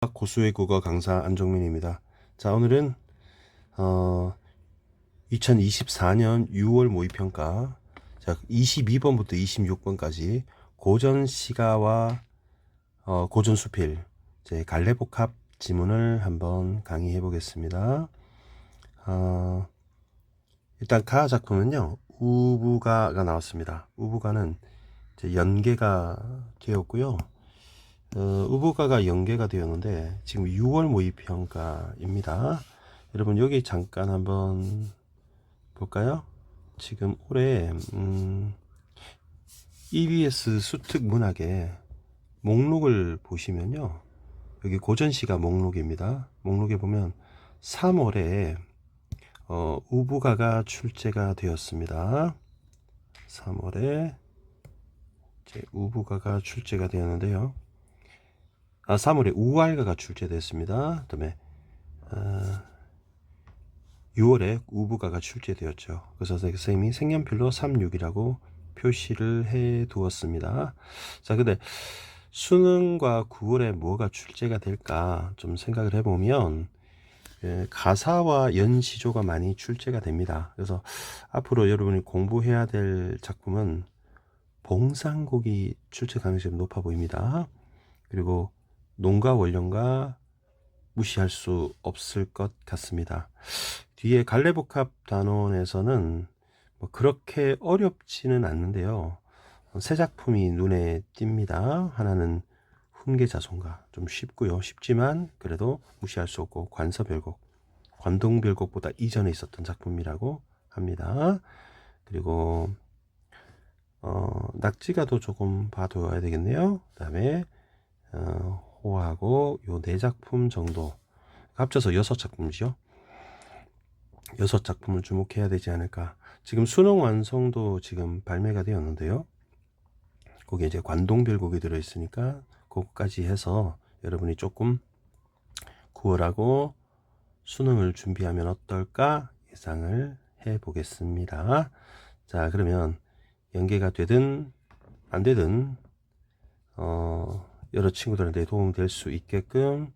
고수의 국어 강사 안정민입니다. 자, 오늘은 2024년 6월 모의평가, 자, 22번부터 26번까지 고전 시가와 고전 수필, 갈래복합 지문을 한번 강의해 보겠습니다. 일단 가 작품은요, 우부가가 나왔습니다. 우부가는 연계가 되었고요. 우부가가 연계가 되었는데 지금 6월 모의평가입니다. 여러분 여기 잠깐 한번 볼까요? 지금 올해 EBS 수특 문학의 목록을 보시면요, 여기 고전시가 목록입니다. 목록에 보면 3월에 우부가가 출제가 되었습니다. 3월에 우부가가 출제가 되었는데요. 3월에 우알가가 출제됐습니다. 그 다음에 6월에 우부가가 출제되었죠. 그래서 선생님이 색연필로 36이라고 표시를 해 두었습니다. 자, 근데 수능과 9월에 뭐가 출제가 될까 좀 생각을 해보면 가사와 연시조가 많이 출제가 됩니다. 그래서 앞으로 여러분이 공부해야 될 작품은 봉상곡이 출제 가능성이 높아 보입니다. 그리고 농가 원령가 무시할 수 없을 것 같습니다. 뒤에 갈래복합 단원에서는 뭐 그렇게 어렵지는 않는데요. 세 작품이 눈에 띕니다. 하나는 훈계자손가, 좀 쉽고요. 쉽지만 그래도 무시할 수 없고 관서별곡, 관동별곡보다 이전에 있었던 작품이라고 합니다. 그리고 낙지가도 조금 봐둬야 되겠네요. 그 다음에 호하고 요 네 작품 정도 합쳐서 6작품이죠. 6작품을 주목해야 되지 않을까. 지금 수능 완성도 지금 발매가 되었는데요. 거기에 이제 관동별곡이 들어있으니까 그거까지 해서 여러분이 조금 9월하고 수능을 준비하면 어떨까 예상을 해 보겠습니다. 자, 그러면 연계가 되든 안 되든 여러 친구들한테 도움이 될 수 있게끔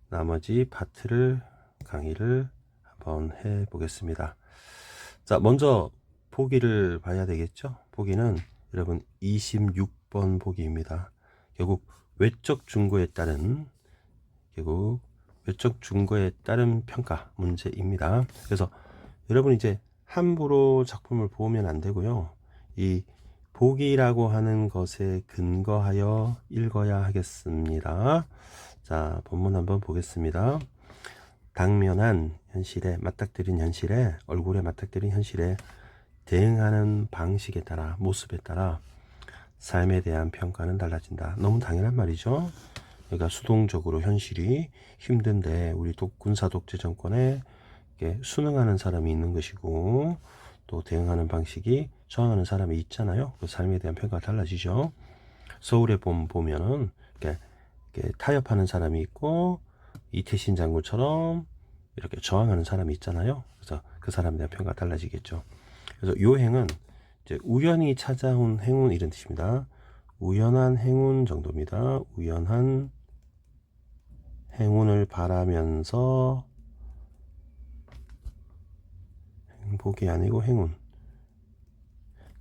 나머지 파트를 강의를 한번 해 보겠습니다. 자, 먼저 보기를 봐야 되겠죠. 보기는 여러분 26번 보기입니다. 결국 외적 중거에 따른 평가 문제입니다. 그래서 여러분 이제 함부로 작품을 보면 안 되고요. 이 보기라고 하는 것에 근거하여 읽어야 하겠습니다. 자, 본문 한번 보겠습니다. 당면한 현실에 맞닥뜨린 현실에, 얼굴에 맞닥뜨린 현실에 대응하는 방식에 따라, 모습에 따라 삶에 대한 평가는 달라진다. 너무 당연한 말이죠. 그러니까 수동적으로 현실이 힘든데 우리 군사 독재 정권에 순응하는 사람이 있는 것이고, 또 대응하는 방식이 저항하는 사람이 있잖아요. 그 삶에 대한 평가가 달라지죠. 서울에 보면은 이렇게 타협하는 사람이 있고, 이태신 장군처럼 이렇게 저항하는 사람이 있잖아요. 그래서 그 사람에 대한 평가가 달라지겠죠. 그래서 요행은 이제 우연히 찾아온 행운, 이런 뜻입니다. 우연한 행운 정도입니다. 우연한 행운을 바라면서, 행복이 아니고 행운.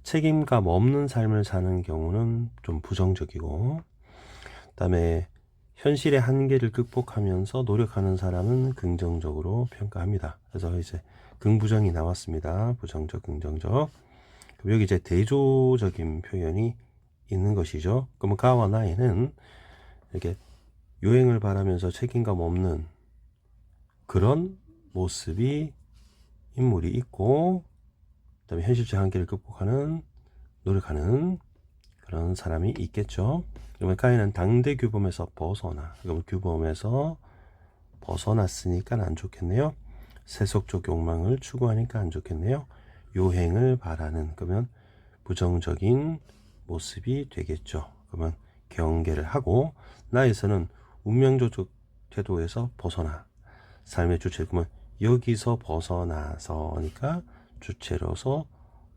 책임감 없는 삶을 사는 경우는 좀 부정적이고, 그 다음에 현실의 한계를 극복하면서 노력하는 사람은 긍정적으로 평가합니다. 그래서 이제 긍부정이 나왔습니다. 부정적, 긍정적. 그럼 여기 이제 대조적인 표현이 있는 것이죠. 그러면 가와 나에는 이렇게 요행을 바라면서 책임감 없는 그런 모습이, 인물이 있고, 그 다음에 현실적 한계를 극복하는, 노력하는 그런 사람이 있겠죠. 그러면 가인은 당대 규범에서 벗어나. 그러면 규범에서 벗어났으니까 안 좋겠네요. 세속적 욕망을 추구하니까 안 좋겠네요. 요행을 바라는, 그러면 부정적인 모습이 되겠죠. 그러면 경계를 하고, 나에서는 운명적 태도에서 벗어나. 삶의 주체, 그러면 여기서 벗어나서니까 주체로서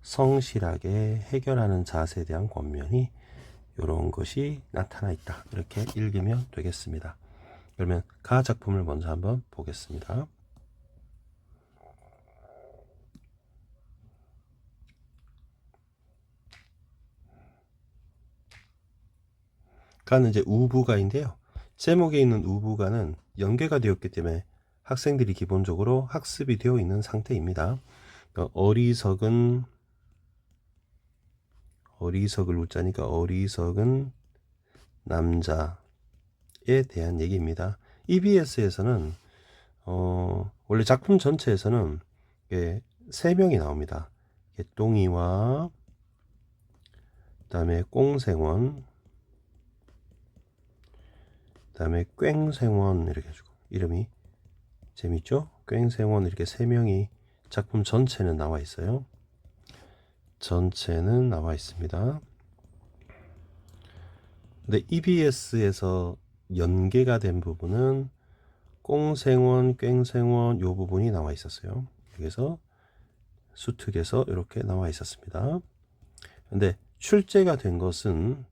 성실하게 해결하는 자세에 대한 권면이 이런 것이 나타나 있다. 이렇게 읽으면 되겠습니다. 그러면 가 작품을 먼저 한번 보겠습니다. 가는 이제 우부가인데요. 제목에 있는 우부가는 연계가 되었기 때문에 학생들이 기본적으로 학습이 되어 있는 상태입니다. 어리석은 어리석을 우자니까 어리석은 남자에 대한 얘기입니다. EBS에서는 원래 작품 전체에서는 세 명이 나옵니다. 똥이와 그다음에 꽁생원, 그다음에 꽹생원 이렇게 해주고 이름이 재밌죠? 꽹생원 이렇게 세 명이 작품 전체는 나와 있어요. 전체는 나와 있습니다. 근데 EBS에서 연계가 된 부분은 꽁생원, 꽹생원 요 부분이 나와 있었어요. 그래서 수특에서 이렇게 나와 있었습니다. 근데 출제가 된 것은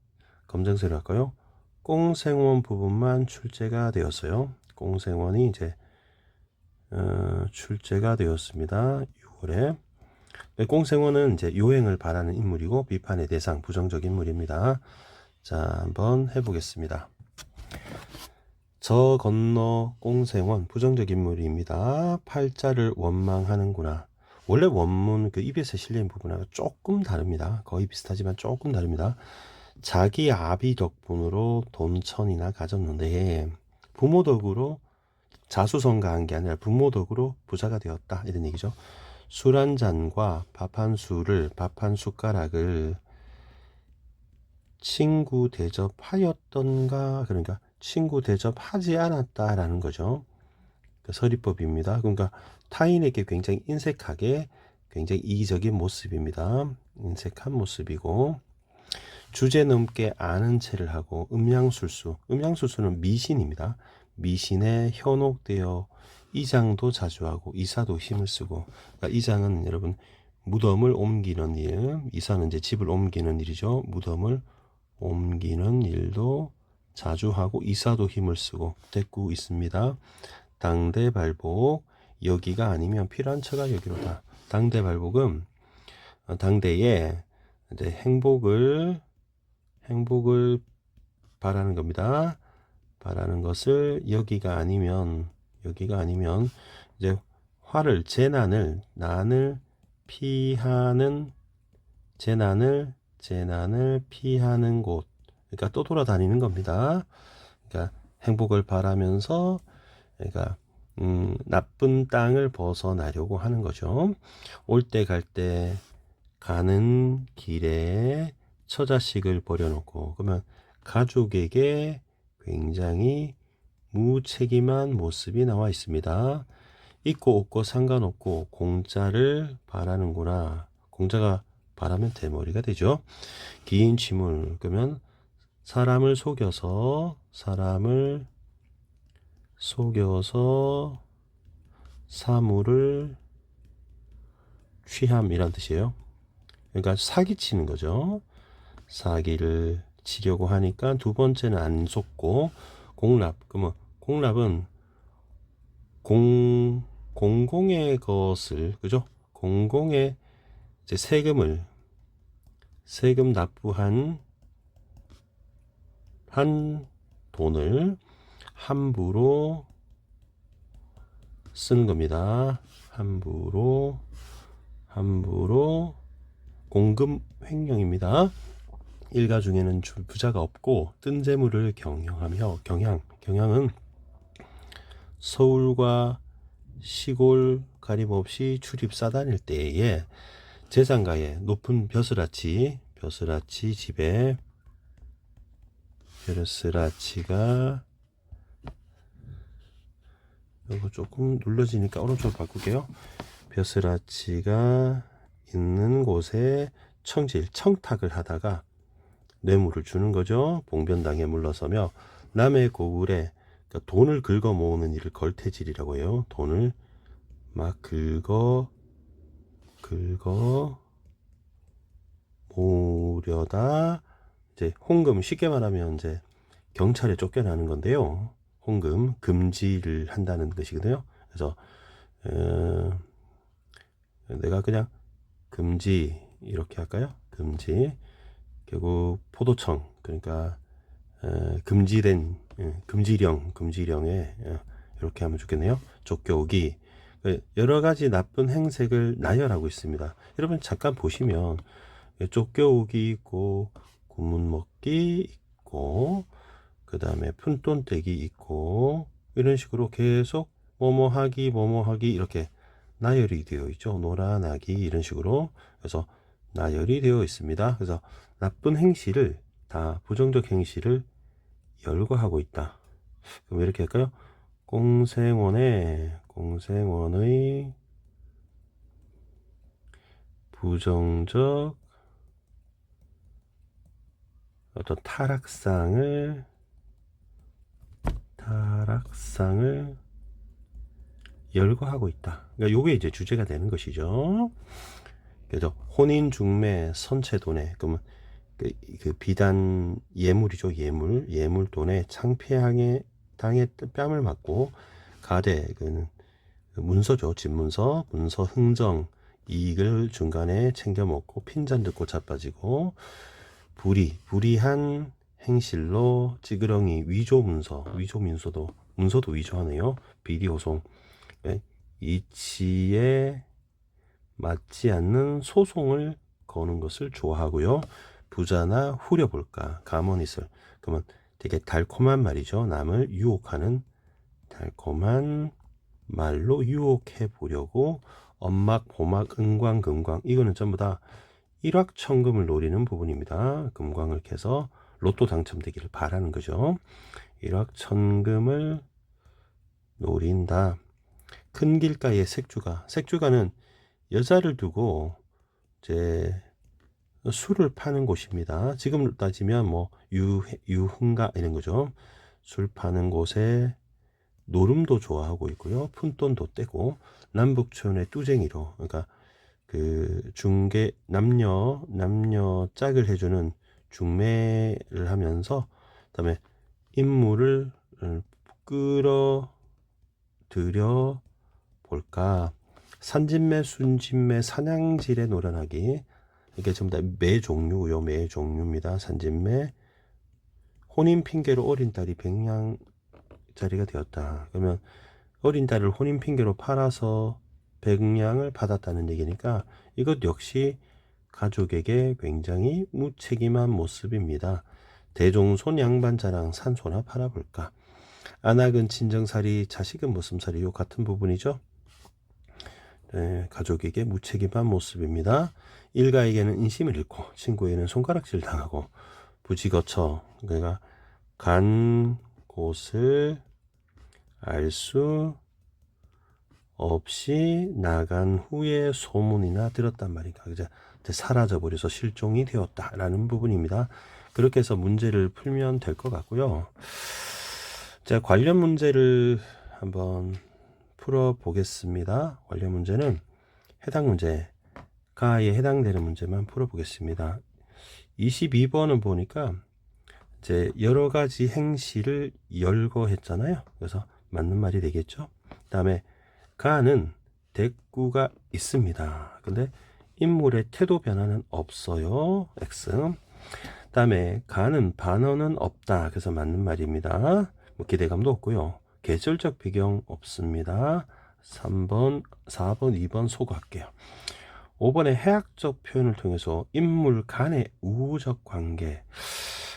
검정색으로 할까요? 꽁생원 부분만 출제가 되었어요. 꽁생원이 이제 출제가 되었습니다. 6월에. 꽁생원은 이제 요행을 바라는 인물이고 비판의 대상, 부정적 인물입니다. 자, 한번 해보겠습니다. 저 건너 꽁생원 부정적 인물입니다. 팔자를 원망하는구나. 원래 원문 그 EBS에 실린 부분하고 조금 다릅니다. 거의 비슷하지만 조금 다릅니다. 자기 아비 덕분으로 돈 1000이나 가졌는데 부모 덕으로 자수성가한 게 아니라 부모 덕으로 부자가 되었다 이런 얘기죠. 술 한 잔과 밥 한 숟가락을 친구 대접하였던가 그러니까 친구 대접하지 않았다라는 거죠. 그 서리법입니다. 그러니까 타인에게 굉장히 인색하게 굉장히 이기적인 모습입니다. 인색한 모습이고 주제 넘게 아는 체를 하고 음양술수는 미신입니다. 미신에 현혹되어 이장도 자주 하고 이사도 힘을 쓰고 그러니까 이장은 여러분 무덤을 옮기는 일, 이사는 이제 집을 옮기는 일이죠. 무덤을 옮기는 일도 자주 하고 이사도 힘을 쓰고 됐고 있습니다. 당대발복 여기가 아니면 필요한 처가 여기로다. 당대발복은 당대에 이제 행복을 바라는 겁니다. 바라는 것을 여기가 아니면 이제 화를 난을 피하는 재난을 피하는 곳. 그러니까 또 돌아다니는 겁니다. 그러니까 행복을 바라면서 그러니까 나쁜 땅을 벗어나려고 하는 거죠. 올 때 갈 때 가는 길에 처자식을 버려놓고 그러면 가족에게 굉장히 무책임한 모습이 나와 있습니다. 있고 없고 상관없고 공짜를 바라는구나. 공짜가 바라면 대머리가 되죠. 긴 침을 그러면 사람을 속여서 사물을 취함이란 뜻이에요. 그러니까 사기치는 거죠. 사기를 치려고 하니까 두 번째는 안 속고 공납. 그러면 공납은 공공의 것을 그죠? 공공의 이제 세금 납부한 돈을 함부로 쓰는 겁니다. 함부로 공금 횡령입니다. 일가 중에는 부자가 없고 뜬 재물을 경향은 서울과 시골 가림없이 출입 싸다닐 때에 재산가에 높은 벼슬아치 집에 벼슬아치가 이거 조금 눌러지니까 오른쪽으로 바꿀게요. 벼슬아치가 있는 곳에 청탁을 하다가 뇌물을 주는 거죠. 봉변당에 물러서며 남의 고을에 그러니까 돈을 긁어 모으는 일을 걸태질이라고 해요. 돈을 막 긁어 모으려다 이제 홍금 쉽게 말하면 이제 경찰에 쫓겨나는 건데요. 홍금 금지를 한다는 것이거든요. 그래서 내가 그냥 금지 이렇게 할까요? 금지. 결국 포도청, 그러니까 금지된 금지령에 이렇게 하면 좋겠네요. 쫓겨오기. 여러 가지 나쁜 행색을 나열하고 있습니다. 여러분 잠깐 보시면 쫓겨오기 있고 구문 먹기 있고 그 다음에 푼돈 떼기 있고 이런 식으로 계속 뭐뭐하기 이렇게 나열이 되어 있죠. 노란하기 이런 식으로. 그래서 나열이 되어 있습니다. 그래서 나쁜 행실을 다 부정적 행실을 열거하고 있다. 그럼 이렇게 할까요? 공생원의 부정적 어떤 타락상을 열거하고 있다. 그러니까 요게 이제 주제가 되는 것이죠. 그래서 혼인 중매 선체돈에 그러면 그 비단 예물이죠. 예물 돈에 창피하게 당해 뺨을 맞고 가대 그 문서죠. 집문서 문서 흥정 이익을 중간에 챙겨 먹고 핀잔 듣고 자빠지고 불이한 행실로 찌그러니 위조 문서도 위조하네요. 비리 호송 이치에 맞지 않는 소송을 거는 것을 좋아하고요. 부자나 후려볼까 가머니슬 그러면 되게 달콤한 말이죠. 남을 유혹하는 달콤한 말로 유혹해 보려고 엄막 보막 은광 금광 이거는 전부 다 일확천금을 노리는 부분입니다. 금광을 캐서 로또 당첨되기를 바라는 거죠. 일확천금을 노린다. 큰 길가의 색주가는 여자를 두고 이제 술을 파는 곳입니다. 지금 따지면 뭐 유흥가 이런 거죠. 술 파는 곳에 노름도 좋아하고 있고요. 푼돈도 떼고 남북촌의 뚜쟁이로 그러니까 그 중개 남녀 짝을 해주는 중매를 하면서 그다음에 인물을 끌어들여 볼까 산진매 순진매 사냥질에 노련하기 이게 전부 다 매 종류고요. 매 종류입니다. 산진매 혼인 핑계로 어린 딸이 백냥짜리가 되었다. 그러면 어린 딸을 혼인 핑계로 팔아서 백냥을 받았다는 얘기니까 이것 역시 가족에게 굉장히 무책임한 모습입니다. 대종손 양반자랑 산소나 팔아볼까. 안악은 친정살이 자식은 모슴살이 요 같은 부분이죠. 네, 가족에게 무책임한 모습입니다. 일가에게는 인심을 잃고 친구에게는 손가락질 당하고 부지거쳐 그러니까 간 곳을 알 수 없이 나간 후에 소문이나 들었단 말인가 이제 사라져버려서 실종이 되었다라는 부분입니다. 그렇게 해서 문제를 풀면 될 것 같고요. 자, 관련 문제를 한번 풀어보겠습니다. 관련 문제는 해당 문제가에 해당되는 문제만 풀어보겠습니다. 22번은 보니까 이제 여러 가지 행실을 열거했잖아요. 그래서 맞는 말이 되겠죠. 그 다음에 가는 대꾸가 있습니다. 근데 인물의 태도 변화는 없어요. X. 그 다음에 가는 반어는 없다. 그래서 맞는 말입니다. 뭐 기대감도 없고요. 계절적 배경 없습니다. 3번, 4번, 2번 소거할게요. 5번에 해학적 표현을 통해서 인물 간의 우호적 관계.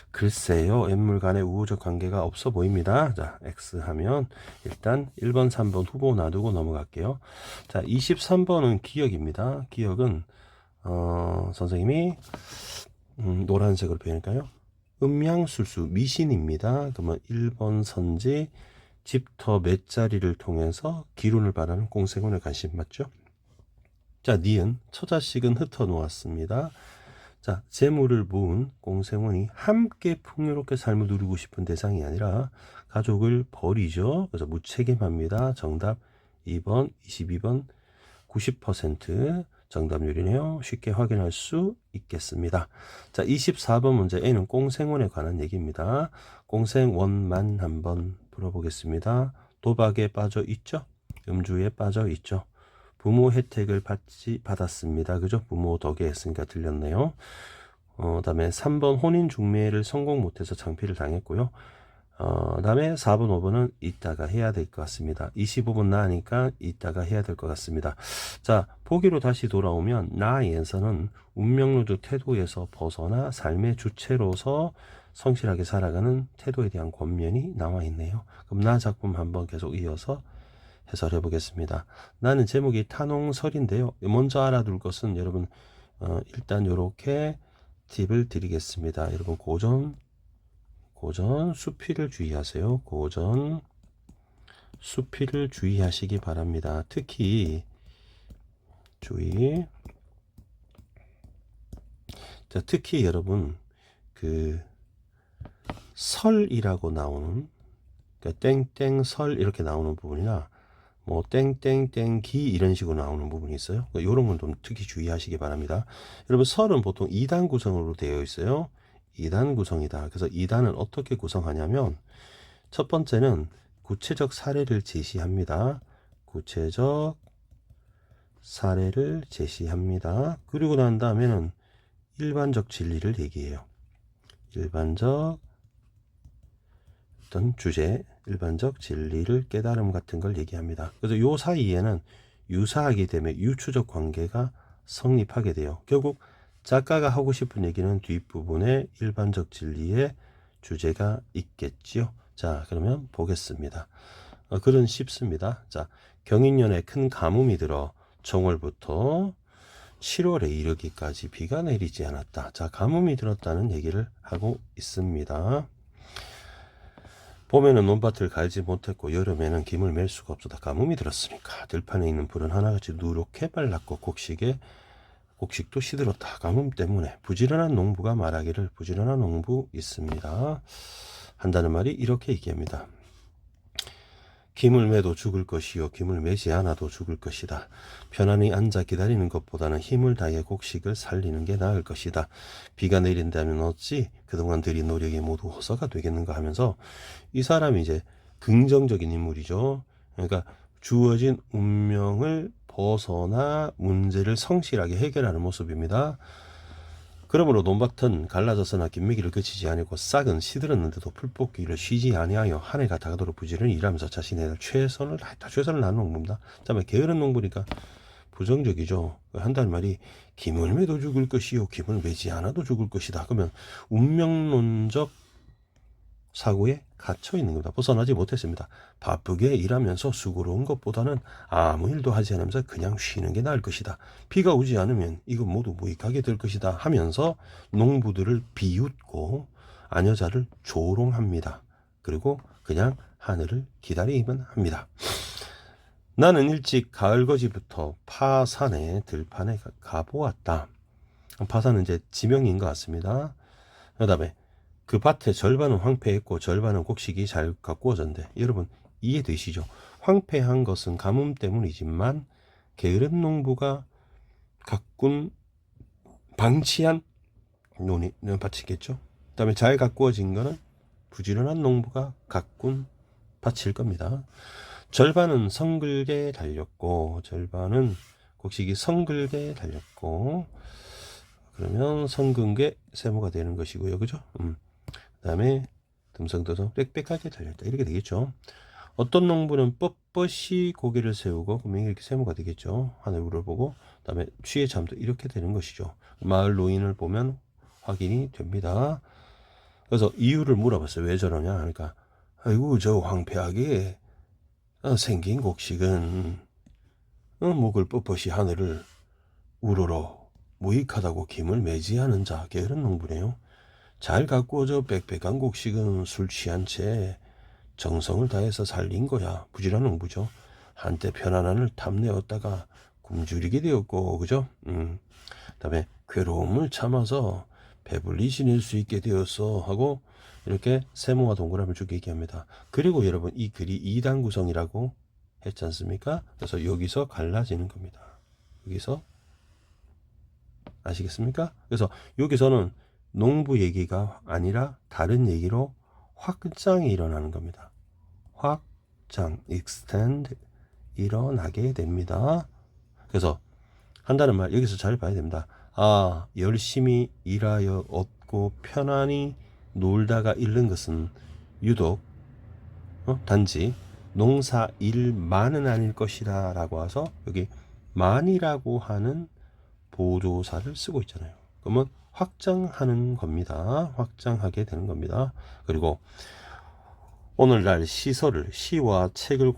글쎄요. 인물 간의 우호적 관계가 없어 보입니다. 자, X 하면 일단 1번, 3번 후보 놔두고 넘어갈게요. 자, 23번은 기역입니다. 기역은 선생님이 노란색으로 표현할까요? 음양술수 미신입니다. 그러면 1번 선지 집터 몇 자리를 통해서 기운을 바라는 공생원의 관심 맞죠? 자, 니은 처자식은 흩어 놓았습니다. 자, 재물을 모은 공생원이 함께 풍요롭게 삶을 누리고 싶은 대상이 아니라 가족을 버리죠. 그래서 무책임합니다. 정답 2번, 22번 90% 정답률이네요. 쉽게 확인할 수 있겠습니다. 자, 24번 문제 A는 공생원에 관한 얘기입니다. 공생원만 한번 풀어보겠습니다. 도박에 빠져 있죠? 음주에 빠져 있죠? 부모 혜택을 받았습니다. 그죠? 부모 덕에 했으니까 들렸네요. 다음에 3번 혼인 중매를 성공 못해서 장피를 당했고요. 다음에 4번, 5번은 이따가 해야 될 것 같습니다. 25분 나니까 이따가 해야 될 것 같습니다. 자, 보기로 다시 돌아오면 나에서는 운명론적 태도에서 벗어나 삶의 주체로서 성실하게 살아가는 태도에 대한 권면이 나와 있네요. 그럼 나 작품 한번 계속 이어서 해설해 보겠습니다. 나는 제목이 탄홍설인데요. 먼저 알아둘 것은 여러분 일단 이렇게 팁을 드리겠습니다. 여러분 고전 수필을 주의하세요. 고전 수필을 주의하시기 바랍니다. 특히 특히 여러분 그 설이라고 나오는 그러니까 땡땡설 이렇게 나오는 부분이나 뭐 땡땡땡기 이런 식으로 나오는 부분이 있어요. 이런 건 좀 특히 주의하시기 바랍니다. 여러분 설은 보통 2단 구성으로 되어 있어요. 2단 구성이다. 그래서 2단은 어떻게 구성하냐면 첫 번째는 구체적 사례를 제시합니다. 구체적 사례를 제시합니다. 그리고 난 다음에는 일반적 진리를 얘기해요. 일반적 어떤 주제, 일반적 진리를 깨달음 같은 걸 얘기합니다. 그래서 요 사이에는 유사하기 때문에 유추적 관계가 성립하게 돼요. 결국 작가가 하고 싶은 얘기는 뒷부분에 일반적 진리의 주제가 있겠지요. 자, 그러면 보겠습니다. 글은 쉽습니다. 자, 경인년에 큰 가뭄이 들어 정월부터 7월에 이르기까지 비가 내리지 않았다. 자, 가뭄이 들었다는 얘기를 하고 있습니다. 봄에는 논밭을 갈지 못했고 여름에는 김을 맬 수가 없어다. 가뭄이 들었으니까 들판에 있는 풀은 하나같이 누렇게 말랐고 곡식도 시들었다. 가뭄 때문에 부지런한 농부가 말하기를 부지런한 농부 있습니다. 한다는 말이 이렇게 얘기합니다. 김을 매도 죽을 것이요 김을 매지 않아도 죽을 것이다. 편안히 앉아 기다리는 것보다는 힘을 다해 곡식을 살리는 게 나을 것이다. 비가 내린다면 어찌 그동안 들인 노력이 모두 허사가 되겠는가 하면서 이 사람이 이제 긍정적인 인물이죠. 그러니까 주어진 운명을 벗어나 문제를 성실하게 해결하는 모습입니다. 그러므로 논밭은 갈라져서나 김매기를 그치지 아니고 싹은 시들었는데도 풀뽑기를 쉬지 아니하여 한 해가 다가도록 부지런히 일하면서 자신의 최선을 다했다. 최선을 다하는 농부입니다. 다음에 게으른 농부니까 부정적이죠. 한다는 말이 김을 매도 죽을 것이요 김을 매지 않아도 죽을 것이다. 그러면 운명론적 사고에 갇혀 있는 겁니다. 벗어나지 못했습니다. 바쁘게 일하면서 수고로운 것보다는 아무 일도 하지 않으면서 그냥 쉬는 게 나을 것이다. 비가 오지 않으면 이거 모두 무익하게 될 것이다 하면서 농부들을 비웃고 아녀자를 조롱합니다. 그리고 그냥 하늘을 기다리기만 합니다. 나는 일찍 가을거지부터 파산에 들판에 가보았다. 파산은 이제 지명인 것 같습니다. 그 다음에 그 밭의 절반은 황폐했고 절반은 곡식이 잘 가꾸어졌는데 여러분 이해되시죠? 황폐한 것은 가뭄 때문이지만 게으른 농부가 가꾼 방치한 밭이겠죠. 그 다음에 잘 가꾸어진 거는 부지런한 농부가 가꾼 밭일 겁니다. 절반은 성글게 달렸고 절반은 곡식이 성글게 달렸고 그러면 성근게 세모가 되는 것이고요. 그죠? 그 다음에 듬성듬성 빽빽하게 달렸다. 이렇게 되겠죠. 어떤 농부는 뻣뻣이 고개를 세우고 그러면 이렇게 세모가 되겠죠. 하늘을 보고 그 다음에 취해 잠도 이렇게 되는 것이죠. 마을 노인을 보면 확인이 됩니다. 그래서 이유를 물어봤어요. 왜 저러냐 그러니까 아이고 저 황폐하게 생긴 곡식은 목을 뻣뻣이 하늘을 우러러 무익하다고 김을 매지 않은 자 게으른 농부네요. 잘 가꾸어져 빽빽한 곡식은 술 취한 채 정성을 다해서 살린 거야. 부지런한 농부죠. 한때 편안함을 탐내었다가 굶주리게 되었고 그죠? 그다음에 괴로움을 참아서 배불리 지낼 수 있게 되었어 하고 이렇게 세모와 동그라미를 쭉 얘기합니다. 그리고 여러분 이 글이 2단 구성이라고 했지 않습니까? 그래서 여기서 갈라지는 겁니다. 여기서 아시겠습니까? 그래서 여기서는 농부 얘기가 아니라 다른 얘기로 확장이 일어나는 겁니다. 확장, extend 일어나게 됩니다. 그래서 한다는 말 여기서 잘 봐야 됩니다. 아, 열심히 일하여 얻고 편안히 놀다가 잃는 것은 유독 단지 농사 일만은 아닐 것이다 라고 해서 여기 만이라고 하는 보조사를 쓰고 있잖아요. 그러면 확장하는 겁니다. 확장하게 되는 겁니다. 그리고 오늘날 시와 책을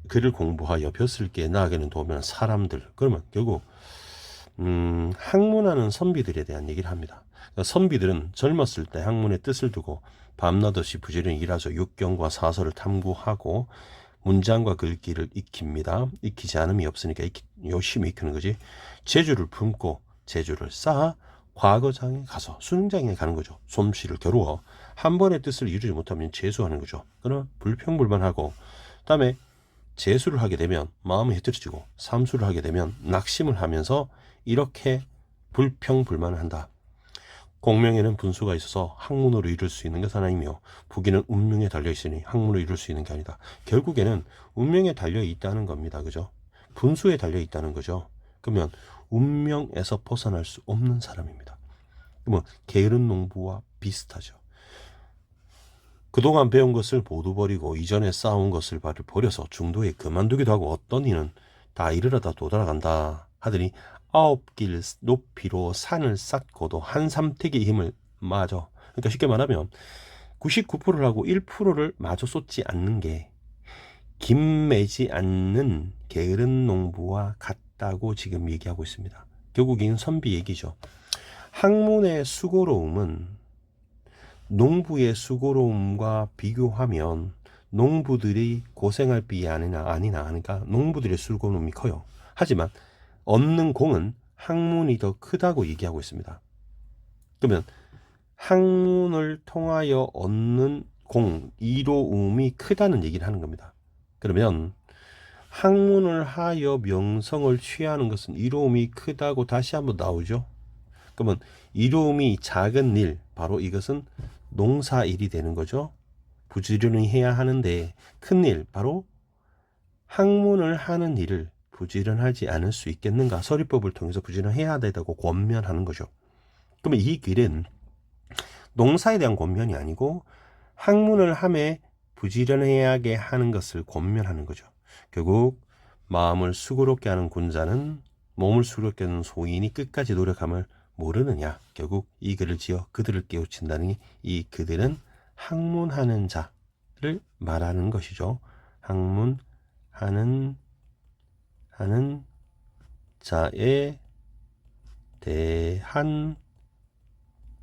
글을 공부하여 벼슬게 나아가는 도움하는 사람들, 그러면 결국 학문하는 선비들에 대한 얘기를 합니다. 그러니까 선비들은 젊었을 때 학문의 뜻을 두고 밤낮없이 부지런히 일하죠. 육경과 사설을 탐구하고 문장과 글귀를 익힙니다. 익히지 않음이 없으니까 열심히 익히는 거지. 재주를 품고 재주를 쌓아 과거장에 가서 수능장에 가는 거죠. 솜씨를 겨루어 한 번의 뜻을 이루지 못하면 재수하는 거죠. 그럼 불평불만하고, 그다음에 재수를 하게 되면 마음이 흐트러지고, 삼수를 하게 되면 낙심을 하면서 이렇게 불평불만을 한다. 공명에는 분수가 있어서 학문으로 이룰 수 있는 것 하나이며 부기는 운명에 달려있으니 학문으로 이룰 수 있는 게 아니다. 결국에는 운명에 달려있다는 겁니다. 그죠? 분수에 달려있다는 거죠. 그러면 운명에서 벗어날 수 없는 사람입니다. 그러면 게으른 농부와 비슷하죠. 그동안 배운 것을 모두 버리고 이전에 쌓아온 것을 버려서 중도에 그만두기도 하고, 어떤 이는 다 이르러다 도달아간다 하더니 9길 높이로 산을 쌓고도 한 삼택의 힘을 마저, 그러니까 쉽게 말하면 99%를 하고 1%를 마저 쏟지 않는 게 김매지 않는 게으른 농부와 같다고 지금 얘기하고 있습니다. 결국 이건 선비 얘기죠. 학문의 수고로움은 농부의 수고로움과 비교하면 농부들이 고생할 비 아니나 그러니까 농부들의 수고로움이 커요. 하지만 얻는 공은 학문이 더 크다고 얘기하고 있습니다. 그러면 학문을 통하여 얻는 공, 이로움이 크다는 얘기를 하는 겁니다. 그러면 학문을 하여 명성을 취하는 것은 이로움이 크다고 다시 한번 나오죠. 그러면 이로움이 작은 일, 바로 이것은 농사일이 되는 거죠. 부지런히 해야 하는데 큰 일, 바로 학문을 하는 일을 부지런하지 않을 수 있겠는가? 서리법을 통해서 부지런해야 된다고 권면하는 거죠. 그러면 이 길은 농사에 대한 권면이 아니고 학문을 함에 부지런하게 하는 것을 권면하는 거죠. 결국 마음을 수고롭게 하는 군자는 몸을 수고롭게 하는 소인이 끝까지 노력함을 모르느냐. 결국 이 글을 지어 그들을 깨우친다니 이 그들은 학문하는 자를 말하는 것이죠. 학문하는 자에 대한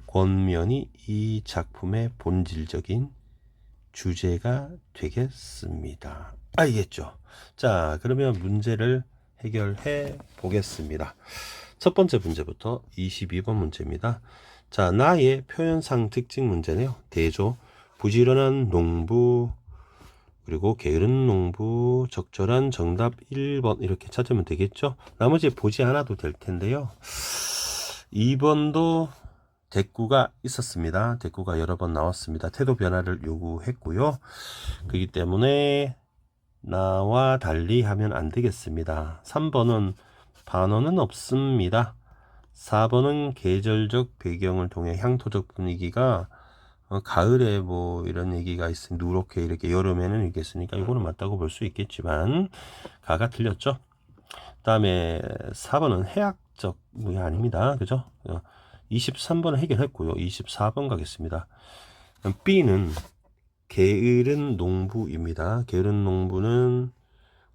권면이 이 작품의 본질적인 주제가 되겠습니다. 알겠죠? 자, 그러면 문제를 해결해 보겠습니다. 첫 번째 문제부터 22번 문제입니다. 자, 나의 표현상 특징 문제네요. 대조, 부지런한 농부, 그리고 게으른 농부, 적절한 정답 1번 이렇게 찾으면 되겠죠. 나머지 보지 않아도 될 텐데요. 2번도 대꾸가 있었습니다. 대꾸가 여러 번 나왔습니다. 태도 변화를 요구했고요. 그렇기 때문에 나와 달리 하면 안 되겠습니다. 3번은 반어는 없습니다. 4번은 계절적 배경을 통해 향토적 분위기가 가을에 뭐 이런 얘기가 있으니 누렇게 이렇게 여름에는 이렇게 있으니까 이거는 맞다고 볼 수 있겠지만 가가 틀렸죠. 그 다음에 4번은 해학적 뭐 아닙니다. 그죠? 23번을 해결했고요. 24번 가겠습니다. B는 게으른 농부입니다. 게으른 농부는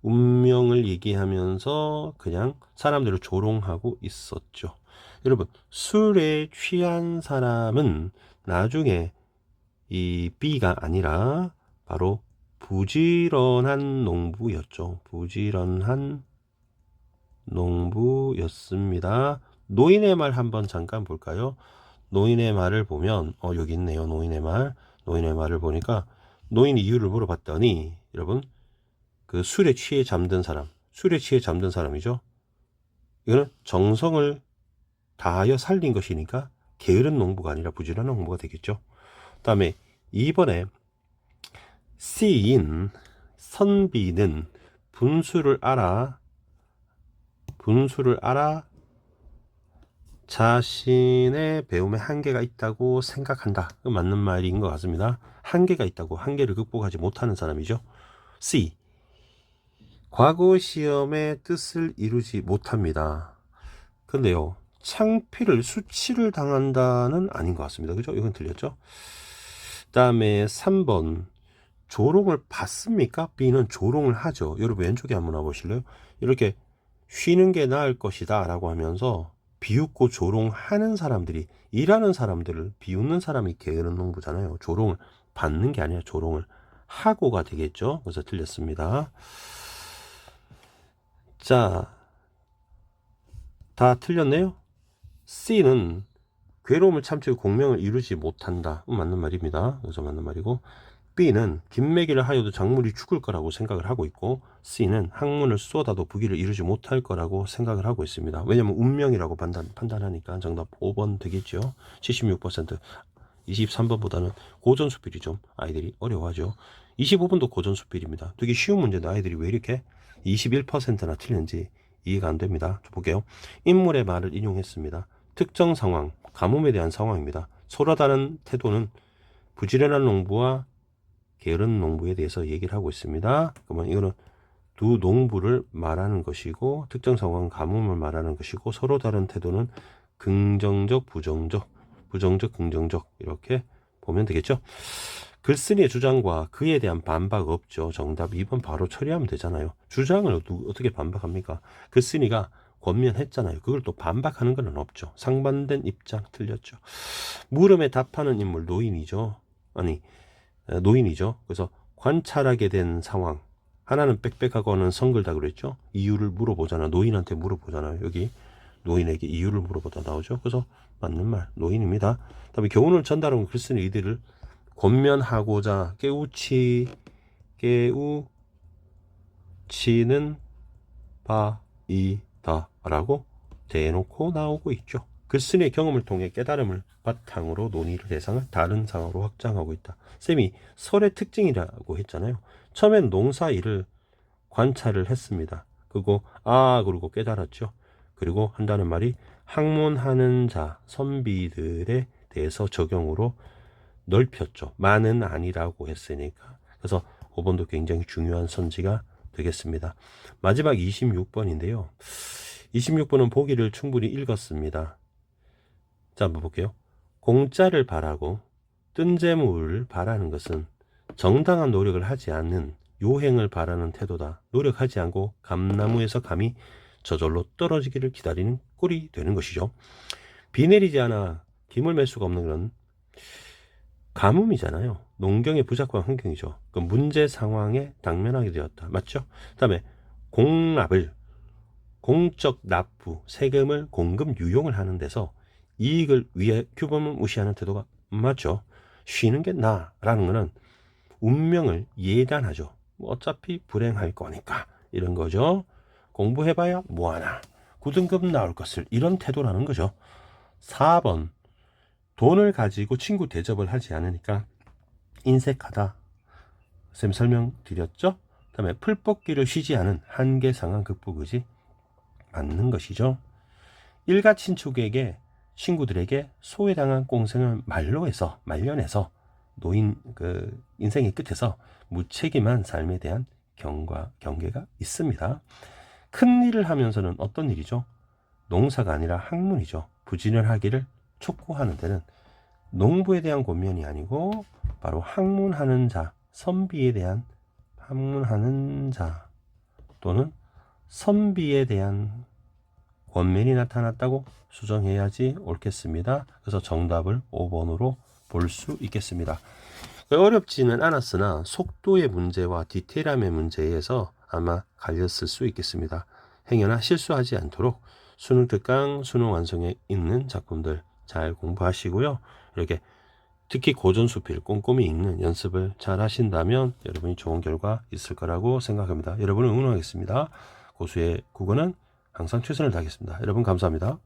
운명을 얘기하면서 그냥 사람들을 조롱하고 있었죠. 여러분, 술에 취한 사람은 나중에 이 B가 아니라 바로 부지런한 농부였죠. 부지런한 농부였습니다. 노인의 말 한번 잠깐 볼까요? 노인의 말을 보면 여기 있네요. 노인의 말을 보니까 노인이 이유를 물어봤더니 여러분, 그 술에 취해 잠든 사람이죠. 이거는 정성을 다하여 살린 것이니까 게으른 농부가 아니라 부지런한 농부가 되겠죠. 그 다음에 2번에 C인 선비는 분수를 알아 자신의 배움에 한계가 있다고 생각한다. 맞는 말인 것 같습니다. 한계가 있다고, 한계를 극복하지 못하는 사람이죠. C. 과거 시험의 뜻을 이루지 못합니다. 근데요, 창피를, 수치를 당한다는 아닌 것 같습니다. 그죠? 이건 틀렸죠? 그 다음에 3번. 조롱을 받습니까? B는 조롱을 하죠. 여러분 왼쪽에 한번 와보실래요? 이렇게 쉬는 게 나을 것이다 라고 하면서 비웃고 조롱하는 사람들이, 일하는 사람들을 비웃는 사람이 게으른 농부잖아요. 조롱을 받는 게 아니라 조롱을 하고가 되겠죠. 그래서 틀렸습니다. 자, 다 틀렸네요. C는 괴로움을 참지 공명을 이루지 못한다. 맞는 말입니다. 그래서 맞는 말이고, B는 김매기를 하여도 작물이 죽을 거라고 생각을 하고 있고, C는 학문을 쏟아도 부귀를 이루지 못할 거라고 생각을 하고 있습니다. 왜냐면 운명이라고 판단하니까 정답 5번 되겠죠. 76%. 23번보다는 고전수필이 좀 아이들이 어려워하죠. 25번도 고전수필입니다. 되게 쉬운 문제인데 아이들이 왜 이렇게 21%나 틀렸는지 이해가 안 됩니다. 볼게요. 인물의 말을 인용했습니다. 특정 상황, 가뭄에 대한 상황입니다. 서로 다른 태도는 부지런한 농부와 게으른 농부에 대해서 얘기를 하고 있습니다. 그러면 이거는 두 농부를 말하는 것이고, 특정 상황, 가뭄을 말하는 것이고, 서로 다른 태도는 긍정적, 부정적, 긍정적 이렇게 보면 되겠죠. 글쓴이의 주장과 그에 대한 반박 없죠. 정답 2번 바로 처리하면 되잖아요. 주장을 어떻게 반박합니까? 글쓴이가 권면했잖아요. 그걸 또 반박하는 건 없죠. 상반된 입장 틀렸죠. 물음에 답하는 인물 노인이죠. 그래서 관찰하게 된 상황, 하나는 빽빽하고는 성글다 그랬죠. 이유를 물어보잖아. 노인한테 물어보잖아요. 여기 노인에게 이유를 물어보다 나오죠. 그래서 맞는 말 노인입니다. 다음에 교훈을 전달하는 글쓴이 이들을 권면하고자 깨우치는 바이다 라고 대놓고 나오고 있죠. 글쓴이의 경험을 통해 깨달음을 바탕으로 논의를 대상을 다른 상황으로 확장하고 있다. 쌤이 설의 특징이라고 했잖아요. 처음엔 농사 일을 관찰을 했습니다. 그리고 깨달았죠. 그리고 한다는 말이 학문하는 자, 선비들에 대해서 적용으로 넓혔죠. 많은 아니라고 했으니까. 그래서 5번도 굉장히 중요한 선지가 되겠습니다. 마지막 26번인데요. 26번은 보기를 충분히 읽었습니다. 자, 한번 볼게요. 공짜를 바라고 뜬재물을 바라는 것은 정당한 노력을 하지 않는 요행을 바라는 태도다. 노력하지 않고 감나무에서 감이 저절로 떨어지기를 기다리는 꼴이 되는 것이죠. 비 내리지 않아 김을 맬 수가 없는 그런 가뭄이잖아요. 농경의 부작한 환경이죠. 그 문제 상황에 당면하게 되었다. 맞죠? 그 다음에 공납을, 공적 납부, 세금을 공금 유용을 하는 데서 이익을 위해 규범을 무시하는 태도가 맞죠. 쉬는 게 나라는 거는 운명을 예단하죠. 어차피 불행할 거니까 이런 거죠. 공부해봐야 뭐하나, 9등급 나올 것을, 이런 태도라는 거죠. 4번 돈을 가지고 친구 대접을 하지 않으니까 인색하다. 쌤 설명드렸죠. 그 다음에 풀 뽑기를 쉬지 않은 한계 상황 극복 의지 맞는 것이죠. 일가친축에게 친구들에게 소외당한 꽁생을 말려내서 노인 인생의 끝에서 무책임한 삶에 대한 경계가 있습니다. 큰 일을 하면서는 어떤 일이죠? 농사가 아니라 학문이죠. 부지런하기를 촉구하는 데는 농부에 대한 권면이 아니고 바로 학문하는 자, 선비에 대한 학문하는 자 또는 선비에 대한 권면이 나타났다고 수정해야지 옳겠습니다. 그래서 정답을 5번으로 볼 수 있겠습니다. 어렵지는 않았으나 속도의 문제와 디테일함의 문제에서 아마 갈렸을 수 있겠습니다. 행여나 실수하지 않도록 수능 특강, 수능 완성에 있는 작품들 잘 공부하시고요. 이렇게 특히 고전수필 꼼꼼히 읽는 연습을 잘 하신다면 여러분이 좋은 결과 있을 거라고 생각합니다. 여러분을 응원하겠습니다. 고수의 국어는 항상 최선을 다하겠습니다. 여러분 감사합니다.